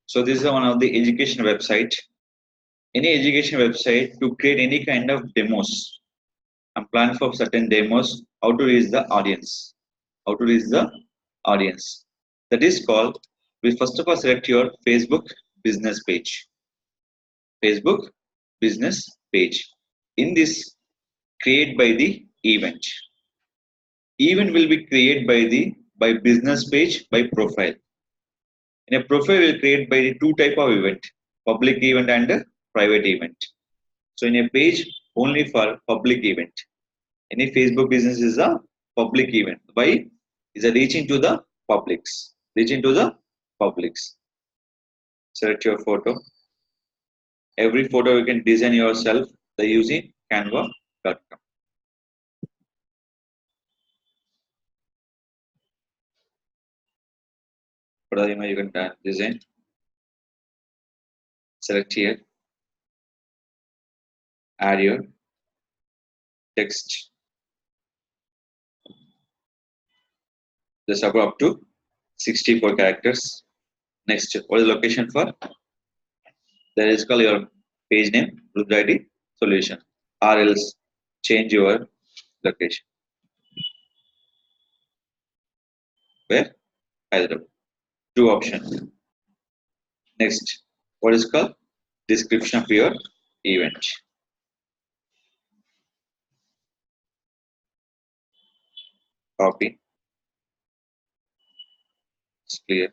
So this is one of the education website. Any education website to create any kind of demos and plan for certain demos, how to reach the audience. How to reach the audience. That is called, we first of all select your Facebook business page. Facebook business page. In this, create by the event. Event will be created by business page by profile. In a profile will create by the two type of event, public event and a private event. So in a page only for public event. Any Facebook business is a public event. Why? Is a reaching to the publics. Reaching to the publics. Select your photo. Every photo you can design yourself by using canva.com. For the image you can design. Select here. Add your text. Just up to 64 characters. Next, what is the location for? There is called your page name, group ID, solution, or else change your location. Where? Hyderabad. Two options. Next, what is called description of your event. Copy. It's clear.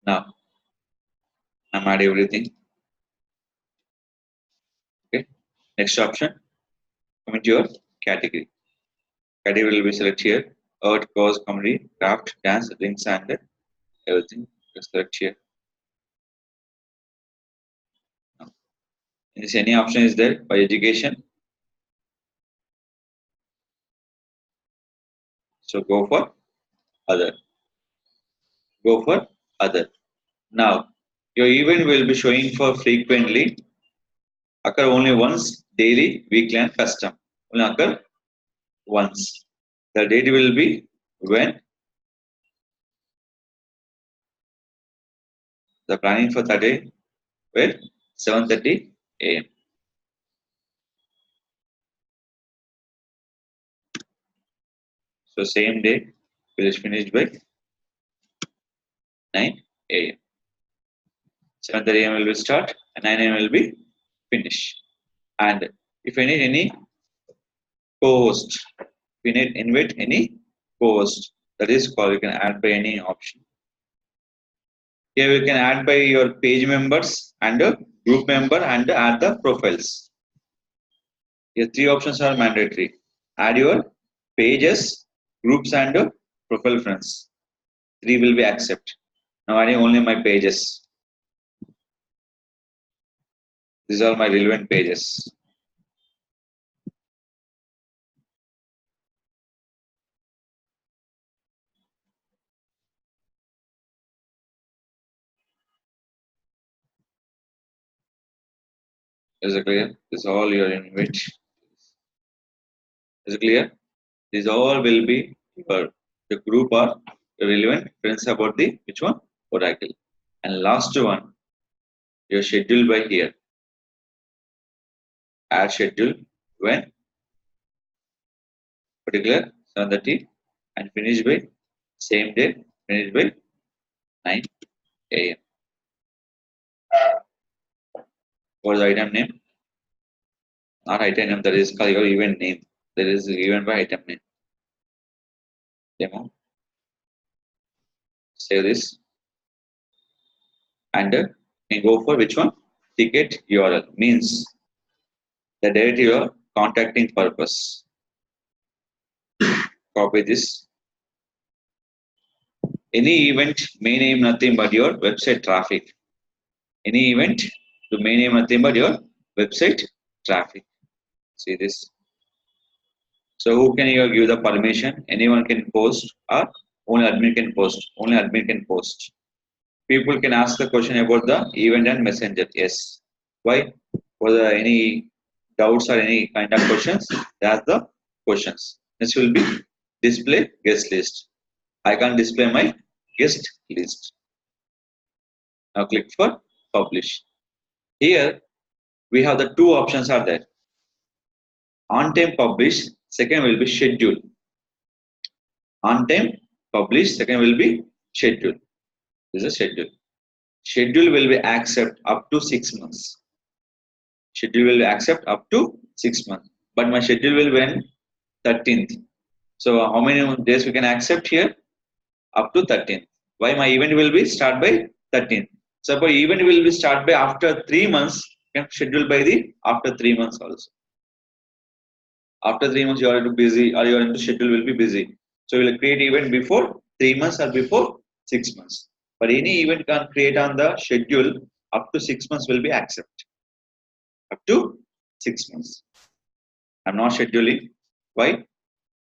Now, I'm add everything. Okay. Next option. Come into your category. Category will be selected here. Art, cause, comedy, craft, dance, drinks, and everything. Just select here. Now, is any option is there by education? So go for other. Go for other. Now, your event will be showing for frequently, occur only once, daily, weekly, and custom. Will occur once. The date will be when the planning for that day, where 7:30 a.m. So same day will finish by 9 a.m. 7:30 a.m. will start and 9 a.m. will be finish. And if you need any co-host, we need invite any co-host, that is called, you can add by any option. Here you can add by your page members and a group member and add the profiles. Here three options are mandatory. Add your pages, groups, and profile friends. Three will be accept. Now adding only my pages. These are my relevant pages. Is it clear? This is all your invite. Is it clear? These all will be your the group or relevant friends about the which one? Oracle. And last one, your schedule by here. Add schedule when particular 7:30 and finish by same day, finish by 9 a.m. What's the item name? Not item name, that is called your event name. There is event by item name. Demo. Save this. And you go for which one? Ticket URL means the date your contacting purpose. Copy this. Any event may name nothing but your website traffic. Any event to may name nothing but your website traffic. See this. So who can you give the permission? Anyone can post or only admin can post. Only admin can post. People can ask the question about the event and messenger. Yes. Why? For the any doubts or any kind of questions, they ask the questions. This will be display guest list. I can display my guest list. Now click for publish. Here we have the two options are there. On time publish, second will be schedule. On time publish, second will be schedule. This is a schedule. Schedule will be accept up to 6 months. Schedule will accept up to 6 months. But my schedule will be on 13th. So how many days we can accept here? Up to 13th. Why my event will be start by 13th. Suppose event will be start by after 3 months, can schedule by the after 3 months also. After 3 months you are into busy or your schedule will be busy. So we will create event before 3 months or before 6 months. But any event can create on the schedule up to 6 months will be accept. Up to 6 months. I'm not scheduling. Why?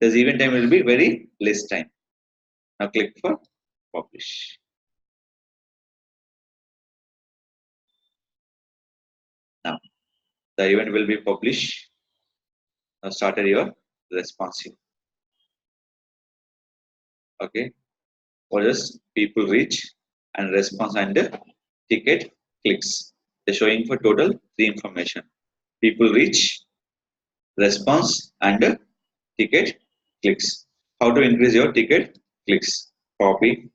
This event time will be very less time. Now click for publish. Now the event will be published. Now started your responsive. Okay. What is people reach and response and ticket clicks. They're showing for total 3 information. People reach, response and ticket clicks. How to increase your ticket clicks? Copy.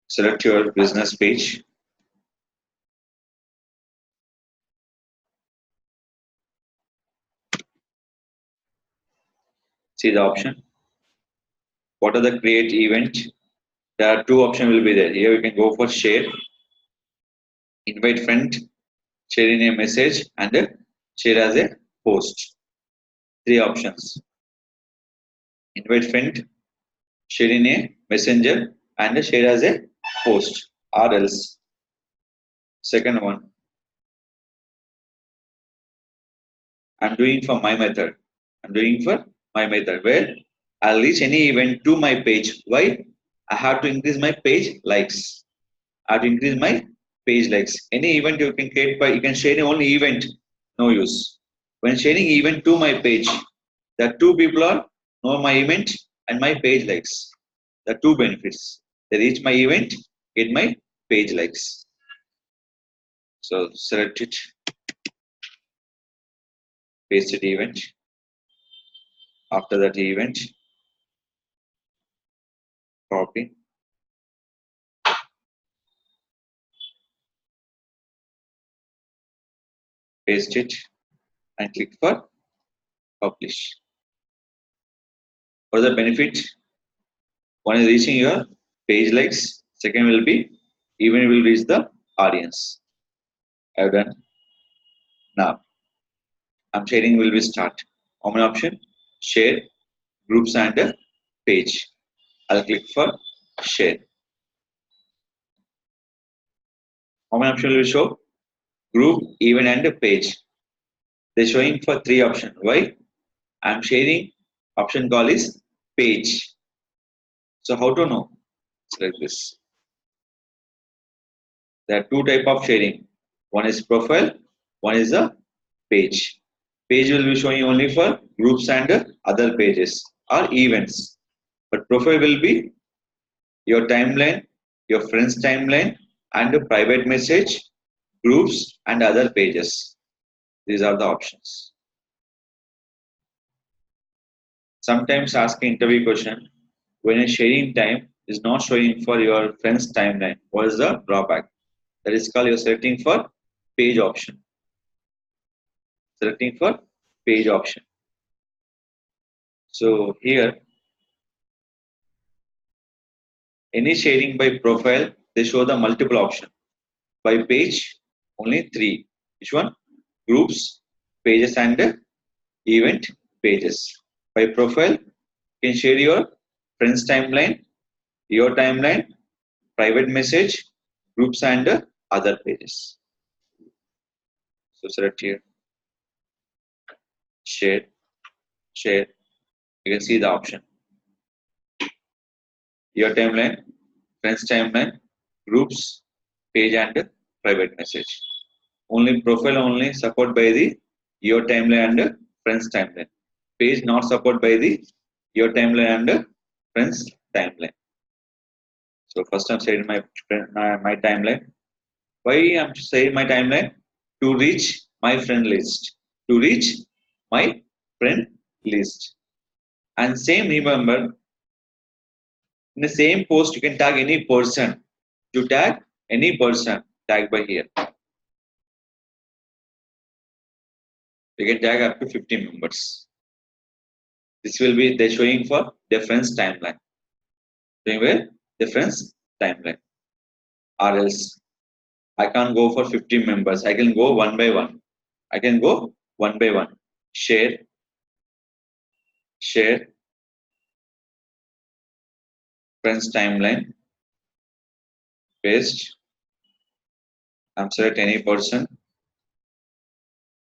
Select your business page. See the option. What are the create event? There are two options will be there. Here you can go for share, invite friend, share in a message and share as a post. 3 options. Invite friend, share in a messenger and share as a post or else. Second one, I'm doing for my method. I'm doing for my method where I'll reach any event to my page. Why? I have to increase my page likes. I have to increase my page likes. Any event you can create by you can share only event, no use. When sharing event to my page, the two people are know my event and my page likes. The two benefits. They reach my event, get my page likes. So select it, paste it event. After that event, copy. Paste it and click for publish. For the benefit, one is reaching your page likes, second will be event will reach the audience. I've done. Now I'm sharing will be start. Common option, share, groups and page. I'll click for share. Common option will show group, event and page. They're showing for 3 options. Why? I'm sharing option call is page. So how to know? It's like this. There are 2 type of sharing. One is profile, one is a page. Page will be showing only for groups and other pages or events. But profile will be your timeline, your friends timeline and a private message, groups and other pages. These are the options. Sometimes asking interview question, when a sharing time is not showing for your friends timeline, what is the drawback? That is called you're selecting for page option. Selecting for page option. So here, any sharing by profile, they show the multiple option. By page, only 3. Which one? Groups, pages and event pages. By profile, you can share your friends timeline, your timeline, private message, groups and other pages. So select here, share, share. You can see the option. Your timeline, friends timeline, groups, page and private message. Only profile only support by the your timeline and friends timeline. Page not support by the your timeline and friends timeline. So first I'm saying my timeline. Why I'm saying my timeline? To reach my friend list. To reach my friend list. And same remember, in the same post you can tag any person. To tag any person, tag by here. You can tag up to 50 members. This will be the showing for difference timeline. Showing where difference timeline. Or else I can't go for 50 members. I can go one by one. I can go one by one. Share, share, friends timeline, paste. I'm select any person.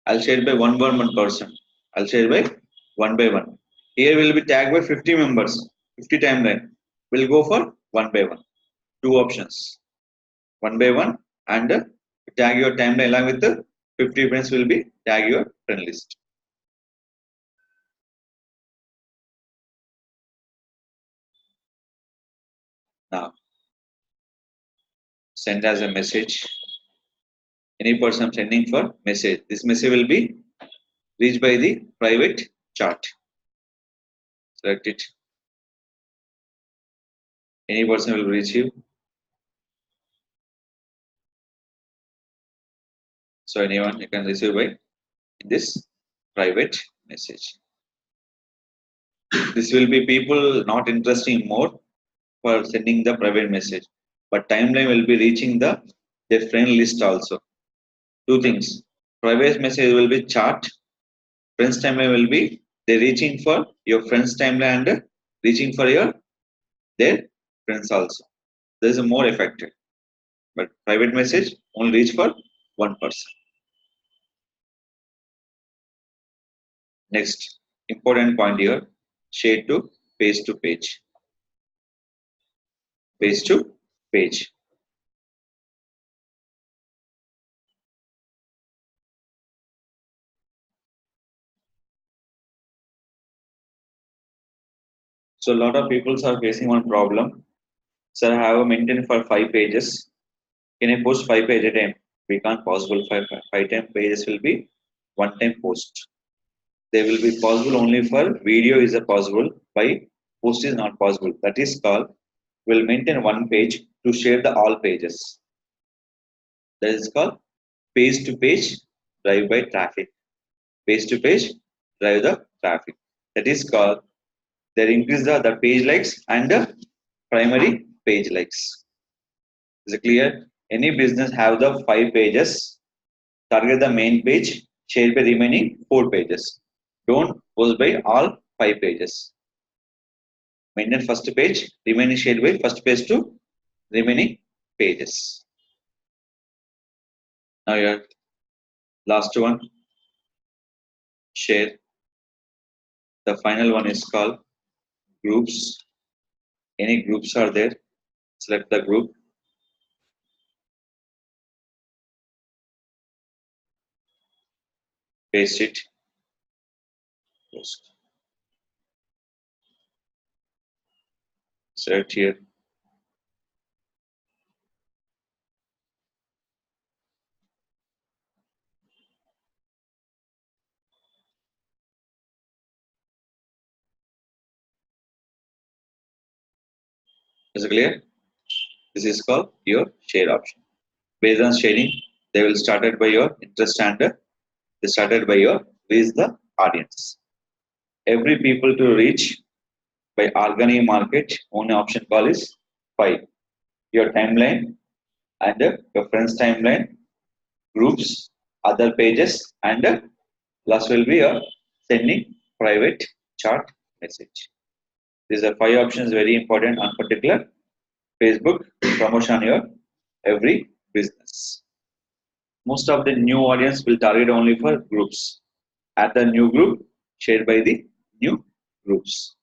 I'll share by one person. I'll share by one. Here will be tagged by 50 members, 50 timeline. We'll go for one by one. Two options. One by one and tag your timeline along with the 50 friends will be tag your friend list. Now send as a message. Any person sending for message. This message will be reached by the private chat. Select it. Any person will reach you. So anyone you can receive by this private message. This will be people not interesting more for sending the private message, but timeline will be reaching the their friend list also. Two things. Private message will be chat. Friends timeline will be they reaching for your friends timeline and reaching for your their friends also. There is a more effective. But private message only reach for one person. Next, important point here, share to page to page. Page to page. So a lot of people are facing one problem. Sir, I have maintained for 5 pages. Can I post 5 pages at a time? We can't possible. Five pages will be one time post. They will be possible only for video is a possible. By post is not possible. That is called will maintain one page to share the all pages. That is called page to page drive by traffic. Page to page drive the traffic. That is called they increase the page likes and the primary page likes. Is it clear? Any business have the 5 pages. Target the main page. Share by remaining 4 pages. Don't post by all 5 pages. Maintain first page. Remaining share by first page to remaining pages. Now your last one. Share. The final one is called groups. Any groups are there. Select the group. Paste it. Post. Select here. Is it clear? This is called your share option. Based on sharing, they will started by your interest and they started by your reach the audience. Every people to reach by organic market only option call is 5. Your timeline and your friends timeline, groups, other pages, and last will be a sending private chat message. These are 5 options very important on particular Facebook promotion your every business. most of the new audience will target only for groups. Add the new group, shared by the new groups.